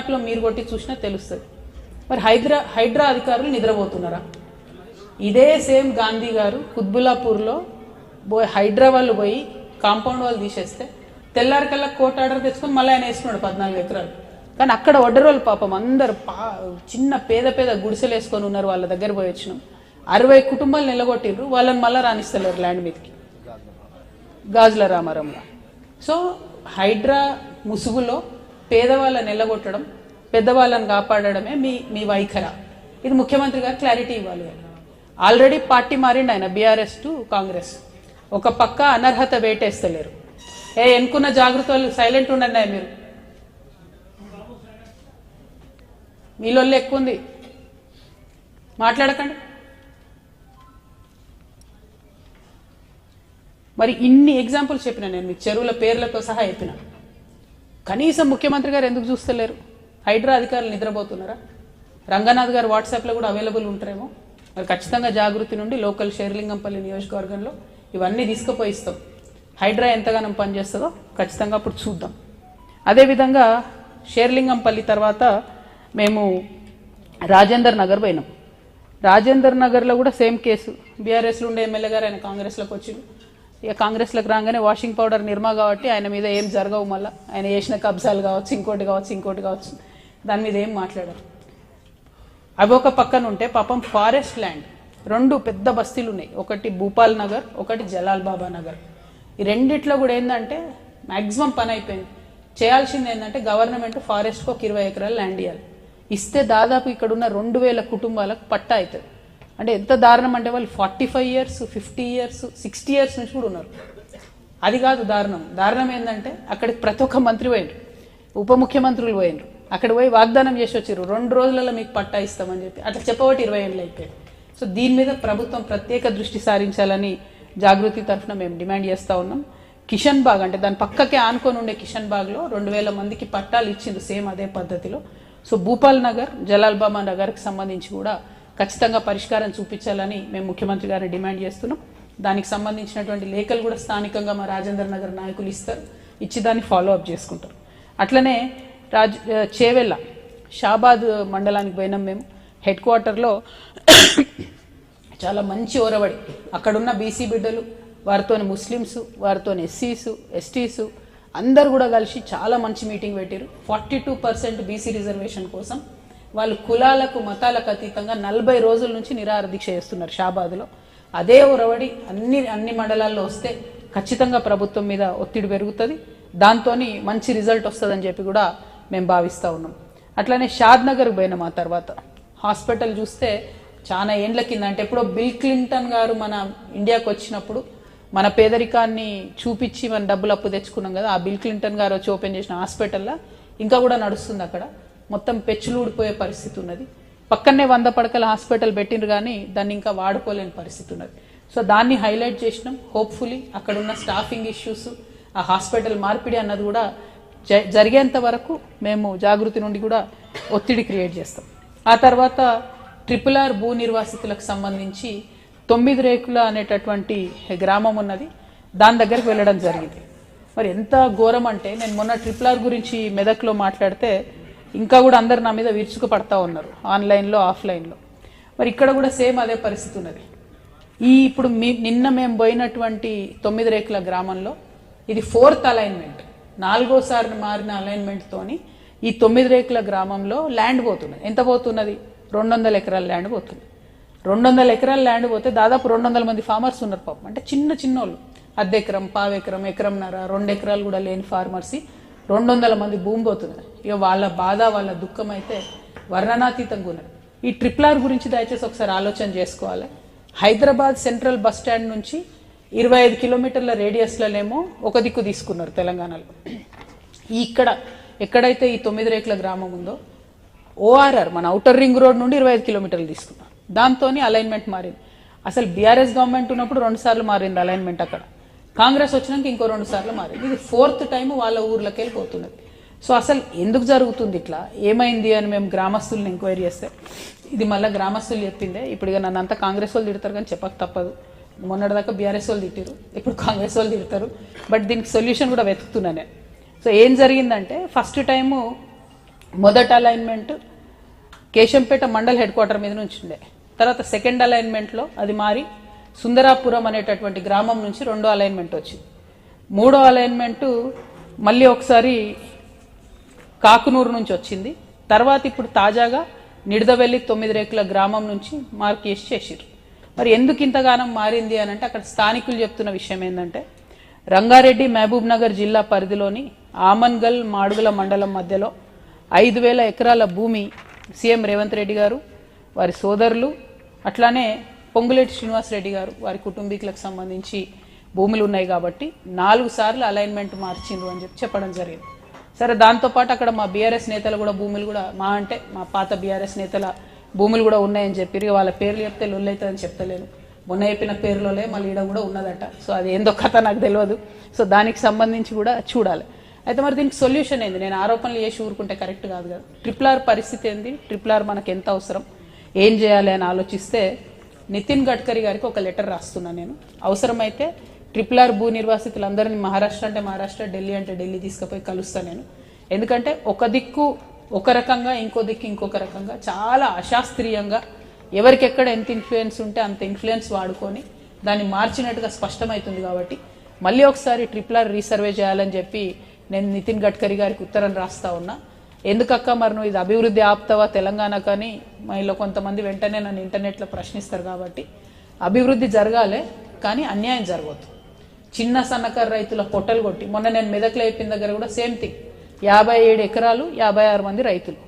మ్యాప్లో మీరు కొట్టి చూసినా తెలుస్తుంది. మరి హైడ్రా అధికారులు నిద్రపోతున్నారా? ఇదే సేమ్ గాంధీ గారు కుత్బుల్లాపూర్లో హైడ్రా వాళ్ళు పోయి కాంపౌండ్ వాళ్ళు తీసేస్తే తెల్లారికల్లా కోర్టు ఆర్డర్ తెచ్చుకొని మళ్ళీ ఆయన వేసుకున్నాడు 14 ఎకరాలు. కానీ అక్కడ వడ్డరోళ్ళు పాపం అందరు చిన్న పేద గుడిసెలు వేసుకొని ఉన్నారు. వాళ్ళ దగ్గర పోయి వచ్చినాం. 60 కుటుంబాలు నిలగొట్టిర్రు. వాళ్ళని మళ్ళీ రాణిస్తలేరు ల్యాండ్ మీదకి, గాజుల రామారంలో. సో హైడ్రా ముసుగులో పేదవాళ్ళని నిలగొట్టడం, పెద్దవాళ్ళని కాపాడడమే మీ వైఖర. ఇది ముఖ్యమంత్రి గారు క్లారిటీ ఇవ్వాలి. ఆల్రెడీ పార్టీ మారిండి ఆయన, బీఆర్ఎస్ టు కాంగ్రెస్. ఒక పక్క అనర్హత వేటేస్తలేరు. ఎన్నుకున్న జాగ్రత్తలు సైలెంట్ ఉండండి. మీరు మీలో ఎక్కువ ఉంది, మాట్లాడకండి. మరి ఇన్ని ఎగ్జాంపుల్స్ చెప్పిన నేను మీకు, చెరువుల పేర్లతో సహా చెప్పిన. కనీసం ముఖ్యమంత్రి గారు ఎందుకు చూస్తలేరు? హైడ్రా అధికారులు నిద్రపోతున్నారా? రంగనాథ్ గారు వాట్సాప్లో కూడా అవైలబుల్ ఉంటారేమో. మరి ఖచ్చితంగా జాగృతి నుండి లోకల్ షేర్లింగంపల్లి నియోజకవర్గంలో ఇవన్నీ తీసుకుపోయిస్తాం. హైడ్రా ఎంతగానో పనిచేస్తుందో ఖచ్చితంగా అప్పుడు చూద్దాం. అదేవిధంగా షేర్లింగంపల్లి తర్వాత మేము రాజేందర్ నగర్ పోయినాం. రాజేందర్ నగర్లో కూడా సేమ్ కేసు. బీఆర్ఎస్లో ఉండే ఎమ్మెల్యే గారు ఆయన కాంగ్రెస్లోకి వచ్చిండు. ఇక కాంగ్రెస్లోకి రాగానే వాషింగ్ పౌడర్ నిర్మా కాబట్టి ఆయన మీద ఏం జరగవు. మళ్ళీ ఆయన చేసిన కబ్జాలు కావచ్చు, ఇంకోటి కావచ్చు, దాని మీద ఏం మాట్లాడారు. అవి ఒక పక్కన ఉంటే పాపం ఫారెస్ట్ ల్యాండ్ 2 పెద్ద బస్తీలు ఉన్నాయి. ఒకటి భూపాల్ నగర్, ఒకటి జలాల్ బాబా నగర్. ఈ రెండిట్లో కూడా ఏంటంటే మ్యాక్సిమం పని అయిపోయింది. చేయాల్సింది ఏంటంటే గవర్నమెంట్ ఫారెస్ట్కి ఒక 20 ఎకరాలు ల్యాండ్ ఇవ్వాలి. ఇస్తే దాదాపు ఇక్కడ ఉన్న 2000 కుటుంబాలకు పట్టా అవుతుంది. అంటే ఎంత దారుణం అంటే వాళ్ళు 45 years, 50 years, 60 years నుంచి కూడా ఉన్నారు. అది కాదు దారుణం. దారుణం ఏంటంటే అక్కడికి ప్రతి ఒక్క మంత్రి పోయినరు, ఉప ముఖ్యమంత్రులు పోయినరు. అక్కడ పోయి వాగ్దానం చేసి వచ్చారు 2 రోజులలో మీకు పట్టా ఇస్తామని చెప్పి. అట్లా చెప్పబట్టి 20 ఏళ్ళు అయిపోయాయి. సో దీని మీద ప్రభుత్వం ప్రత్యేక దృష్టి సారించాలని జాగృతి తరఫున మేము డిమాండ్ చేస్తూ ఉన్నాం. కిషన్ బాగ్ అంటే దాని పక్కకే ఆనుకొని ఉండే కిషన్ బాగ్లో 2000 మందికి పట్టాలు ఇచ్చింది సేమ్ అదే పద్ధతిలో. సో భూపాల్ నగర్, జలాల్ బాబా నగర్కి సంబంధించి కూడా ఖచ్చితంగా పరిష్కారం చూపించాలని మేము ముఖ్యమంత్రి గారిని డిమాండ్ చేస్తున్నాం. దానికి సంబంధించినటువంటి లేఖలు కూడా స్థానికంగా మా రాజేందర్ నగర్ నాయకులు ఇస్తారు, ఇచ్చి దాన్ని ఫాలో అప్ చేసుకుంటారు. అట్లనే చేవెళ్ళ షాబాద్ మండలానికి పోయినాం మేము. హెడ్ క్వార్టర్లో చాలా మంచి ఓరవడి. అక్కడున్న బీసీ బిడ్డలు, వారితో ముస్లిమ్స్, వారితో ఎస్సీస్, ఎస్టీస్ అందరు కూడా కలిసి చాలా మంచి మీటింగ్ పెట్టారు. 42% బీసీ రిజర్వేషన్ కోసం వాళ్ళు కులాలకు మతాలకు అతీతంగా 40 రోజుల నుంచి నిరాహార దీక్ష చేస్తున్నారు షాబాద్లో. అదే ఒరవడి అన్ని మండలాల్లో వస్తే ఖచ్చితంగా ప్రభుత్వం మీద ఒత్తిడి పెరుగుతుంది. దాంతో మంచి రిజల్ట్ వస్తుందని చెప్పి కూడా మేము భావిస్తూ ఉన్నాం. అట్లనే షాద్ నగర్ పోయినాం. ఆ తర్వాత హాస్పిటల్ చూస్తే చాలా ఏండ్ల కింద, అంటే ఎప్పుడో బిల్ క్లింటన్ గారు మన ఇండియాకి వచ్చినప్పుడు మన పేదరికాన్ని చూపించి మన డబ్బులు అప్పు తెచ్చుకున్నాం కదా, ఆ బిల్ క్లింటన్ గారు వచ్చి ఓపెన్ చేసిన హాస్పిటల్లో ఇంకా కూడా నడుస్తుంది. అక్కడ మొత్తం పెచ్చులు ఊడిపోయే పరిస్థితి ఉన్నది. పక్కనే 100 పడకల హాస్పిటల్ పెట్టిండ్రు కానీ దాన్ని ఇంకా వాడుకోలేని పరిస్థితి ఉన్నది. సో దాన్ని హైలైట్ చేసినాం. హోప్ఫుల్లీ అక్కడ ఉన్న స్టాఫింగ్ ఇష్యూస్, ఆ హాస్పిటల్ మార్పిడి అన్నది కూడా జరిగేంత వరకు మేము జాగృతి నుండి కూడా ఒత్తిడి క్రియేట్ చేస్తాం. ఆ తర్వాత RRR భూ నిర్వాసితులకు సంబంధించి 9 రేకుల అనేటటువంటి గ్రామం ఉన్నది, దాని దగ్గరికి వెళ్ళడం జరిగింది. మరి ఎంత ఘోరం అంటే, నేను మొన్న RRR గురించి మెదక్లో మాట్లాడితే ఇంకా కూడా అందరు నా మీద విరుచుకు పడతా ఉన్నారు, ఆన్లైన్లో ఆఫ్లైన్లో. మరి ఇక్కడ కూడా సేమ్ అదే పరిస్థితి ఉన్నది. ఇప్పుడు నిన్న మేము పోయినటువంటి 9 రేకుల గ్రామంలో ఇది 4th అలైన్మెంట్, 4వసారి మారిన అలైన్మెంట్తోని ఈ 9 రేకుల గ్రామంలో ల్యాండ్ పోతున్నది. ఎంత పోతున్నది? 200 ఎకరాల ల్యాండ్ పోతుంది. 200 ఎకరాల ల్యాండ్ పోతే దాదాపు 200 మంది ఫార్మర్స్ ఉన్నారు పాపం. అంటే చిన్న వాళ్ళు, 1/2 ఎకరం, 1/4 ఎకరం, ఎకరంన్నర, 2 ఎకరాలు కూడా లేని ఫార్మర్స్ 200 మంది భూమి పోతున్నారు. ఇక వాళ్ళ బాధ, వాళ్ళ దుఃఖం అయితే వర్ణనాతీతంగా ఉన్నది. ఈ RRR గురించి దయచేసి ఒకసారి ఆలోచన చేసుకోవాలి. హైదరాబాద్ సెంట్రల్ బస్ స్టాండ్ నుంచి 25 కిలోమీటర్ల రేడియస్లనేమో ఒక దిక్కు తీసుకున్నారు తెలంగాణలో. ఎక్కడైతే ఈ 9 రేకుల గ్రామం ఉందో ORR మన ఔటర్ రింగ్ రోడ్ నుండి 25 కిలోమీటర్లు తీసుకున్నారు. దాంతో అలైన్మెంట్ మారింది. అసలు బీఆర్ఎస్ గవర్నమెంట్ ఉన్నప్పుడు 2 సార్లు మారింది అలైన్మెంట్, అక్కడ కాంగ్రెస్ వచ్చినాక ఇంకో 2 సార్లు మారింది. ఇది 4th టైం వాళ్ళ ఊర్లోకి వెళ్ళిపోతున్నది. సో అసలు ఎందుకు జరుగుతుంది ఇట్లా, ఏమైంది అని మేము గ్రామస్తుల్ని ఎంక్వైరీ చేస్తే ఇది మళ్ళీ గ్రామస్తులు చెప్పిందే. ఇప్పుడు ఇక నన్ను అంతా కాంగ్రెస్ వాళ్ళు తిడతారు కానీ చెప్పక తప్పదు. మొన్నటిదాకా బీఆర్ఎస్ వాళ్ళు తిట్టారు, ఇప్పుడు కాంగ్రెస్ వాళ్ళు తిడతారు. బట్ దీనికి సొల్యూషన్ కూడా వెతుకుతున్నానే. సో ఏం జరిగిందంటే, ఫస్ట్ టైము మొదటి alignment Keshampet mandal head quarter మీద నుంచి ఉండే. తర్వాత సెకండ్ అలైన్మెంట్లో అది మారి సుందరాపురం అనేటటువంటి గ్రామం నుంచి రెండో అలైన్మెంట్ వచ్చింది. మూడో అలైన్మెంటు మళ్ళీ ఒకసారి కాకునూరు నుంచి వచ్చింది. తర్వాత ఇప్పుడు తాజాగా నిడదవెల్లి 9 రేకుల గ్రామం నుంచి మార్క్ చేసిరు. మరి ఎందుకు ఇంతగానం మారింది అని అంటే అక్కడ స్థానికులు చెప్తున్న విషయం ఏంటంటే రంగారెడ్డి మహబూబ్ నగర్ జిల్లా పరిధిలోని ఆమన్గల్ మాడుగుల మండలం మధ్యలో 5,000 ఎకరాల భూమి సీఎం రేవంత్ రెడ్డి గారు, వారి సోదరులు, అట్లానే పొంగులేటి శ్రీనివాసరెడ్డి గారు వారి కుటుంబీకులకు సంబంధించి భూములు ఉన్నాయి కాబట్టి 4 సార్లు అలైన్మెంట్ మార్చిండ్రు అని చెప్పడం జరిగింది. సరే, దాంతోపాటు అక్కడ మా బీఆర్ఎస్ నేతలు కూడా భూములు కూడా మా పాత బీఆర్ఎస్ నేతల భూములు కూడా ఉన్నాయని చెప్పి వాళ్ళ పేర్లు చెప్తే లొల్లైతుందని చెప్తలేను. మొన్న చెప్పిన పేర్లోనే మళ్ళీ ఈడ కూడా ఉన్నదట. సో అది ఏందో కథ నాకు తెలియదు. సో దానికి సంబంధించి కూడా చూడాలి. అయితే మరి దీనికి సొల్యూషన్ ఏంది? నేను ఆరోపణలు చేసి ఊరుకుంటే కరెక్ట్ కాదు కదా. RRR పరిస్థితి ఏంది, RRR మనకు ఎంత అవసరం, ఏం చేయాలి అని ఆలోచిస్తే నితిన్ గడ్కరీ గారికి ఒక లెటర్ రాస్తున్నాను నేను. అవసరమైతే RRR భూ నిర్వాసితులందరినీ మహారాష్ట్ర అంటే మహారాష్ట్ర, ఢిల్లీ అంటే ఢిల్లీ తీసుకుపోయి కలుస్తాను నేను. ఎందుకంటే ఒక దిక్కు ఒక రకంగా, ఇంకో దిక్కు ఇంకొక రకంగా చాలా అశాస్త్రీయంగా ఎవరికి ఎక్కడ ఎంత ఇన్ఫ్లుయెన్స్ ఉంటే అంత ఇన్ఫ్లుయెన్స్ వాడుకొని దాన్ని మార్చినట్టుగా స్పష్టమవుతుంది. కాబట్టి మళ్ళీ ఒకసారి RRR రీసర్వే చేయాలని చెప్పి నేను నితిన్ గడ్కరీ గారికి ఉత్తరం రాస్తా ఉన్నా. ఎందుకక్క మరి నువ్వు ఇది అభివృద్ధి ఆపుతావా తెలంగాణ కానీ మహిళ కొంతమంది వెంటనే నన్ను ఇంటర్నెట్లో ప్రశ్నిస్తారు. కాబట్టి అభివృద్ధి జరగాలి కానీ అన్యాయం జరగవద్దు. చిన్న సన్నకారు రైతుల పొట్టలు కొట్టి మొన్న నేను మెదక్లో అయిపోయిన దగ్గర కూడా సేమ్ థింగ్. 57 ఎకరాలు 56 మంది రైతులు